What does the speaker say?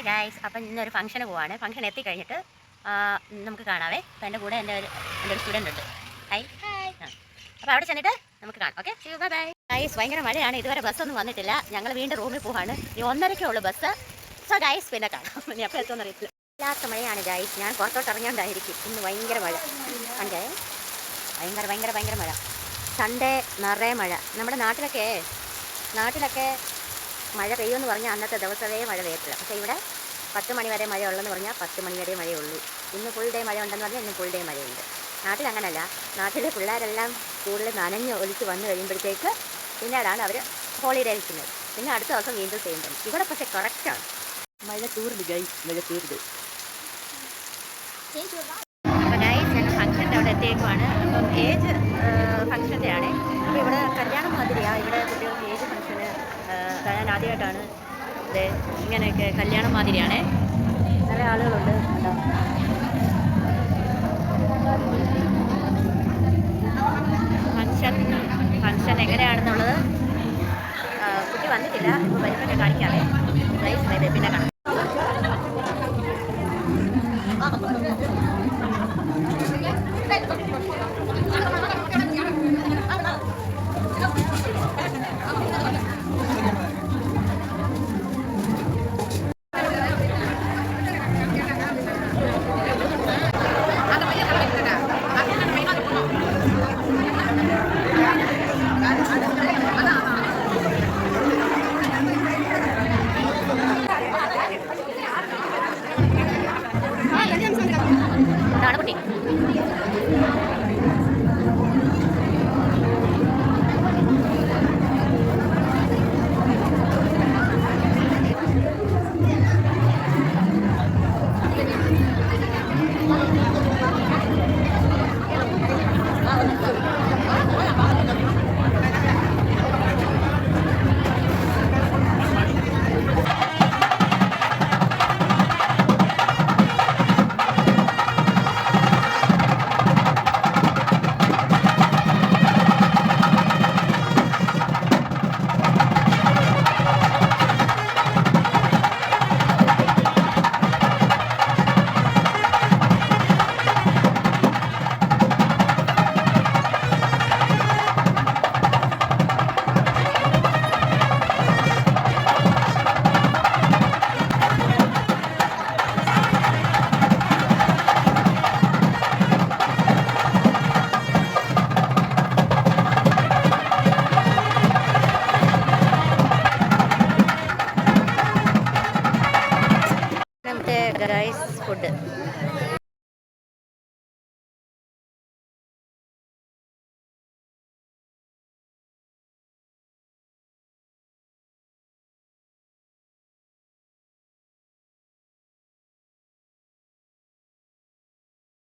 Guys, അപ്പം ഇന്നൊരു ഫംഗ്ഷന് പോവാണ്. ഫംഗ്ഷൻ എത്തിക്കഴിഞ്ഞിട്ട് നമുക്ക് കാണാവേ. അപ്പം എൻ്റെ കൂടെ എൻ്റെ ഒരു സ്റ്റുഡൻ്റ് ഉണ്ട്. ഹായ്. അപ്പോൾ അവിടെ ചെന്നിട്ട് നമുക്ക് കാണാം. Okay, bye bye. ഗൈസ്, ഭയങ്കര മഴയാണ്. ഇതുവരെ ബസ്സൊന്നും വന്നിട്ടില്ല. ഞങ്ങൾ വീണ്ടും റൂമിൽ പോവാണ്. ഈ 1:30 ഉള്ളൂ ബസ്. സോ ഗൈസ്, പിന്നെ കാണാം. ഇനി അപ്പോൾ എത്തുമെന്ന് അറിയത്തില്ല. ഇല്ലാത്ത മഴയാണ് ഗൈസ്. ഞാൻ പുറത്തോട്ട് ഇറങ്ങാണ്ടായിരിക്കും. ഇന്ന് ഭയങ്കര മഴ. കണ്ടേ, ഭയങ്കര മഴ. സൺഡേ നിറയെ മഴ. നമ്മുടെ നാട്ടിലൊക്കെ മഴ പെയ്യുമെന്ന് പറഞ്ഞാൽ അന്നത്തെ ദിവസമേ മഴ പെയ്യത്തില്ല. പക്ഷേ ഇവിടെ 10 മണി വരെ മഴയുള്ളെന്ന് പറഞ്ഞാൽ 10 മണി വരെ മഴയുള്ളൂ. ഇന്ന് ഫുൾ ഡേ മഴ ഉണ്ടെന്ന് പറഞ്ഞാൽ ഇന്ന് ഫുൾ ഡേ മഴയുണ്ട്. നാട്ടിൽ അങ്ങനല്ല. നാട്ടിലെ പിള്ളേരെല്ലാം സ്കൂളിൽ നനഞ്ഞ് ഒലിച്ച് വന്നു കഴിയുമ്പോഴത്തേക്ക് പിന്നീടാണ് അവർ ഹോളിഡേ ഇരിക്കുന്നത്. പിന്നെ അടുത്ത ദിവസം വീണ്ടും ചെയ്യുന്നത്. ഇവിടെ പക്ഷേ കറക്റ്റാണ്. മഴ തീർന്നു ഗൈസ്, മഴ തീർന്നു. അപ്പോൾ ഗൈസ്, ഞങ്ങൾ ഫംഗ്ഷൻ്റെ അവിടെ എത്തിയേക്കുവാണ്. അപ്പം ഏജ് ഫംഗ്ഷൻ്റെ ആണ്. അപ്പോൾ ഇവിടെ കല്യാണം മാതിരിയാണ്. ഇവിടെ കുട്ടികൾക്ക് ഏജ് ഫംഗ്ഷന് ഞാൻ ആദ്യമായിട്ടാണ് ഇത് ഇങ്ങനെയൊക്കെ കല്യാണം മാതിരിയാണ്. നല്ല ആളുകളുണ്ട്. ഫംഗ്ഷൻ എങ്ങനെയാണെന്നുള്ളത് കുട്ടി വന്നിട്ടില്ല. ഇപ്പോൾ വരുമ്പോഴേ കാണിക്കാവേ. പ്രൈസ് പിന്നെ കാണാം. കുട്ടി റൈസ് ഫുഡ്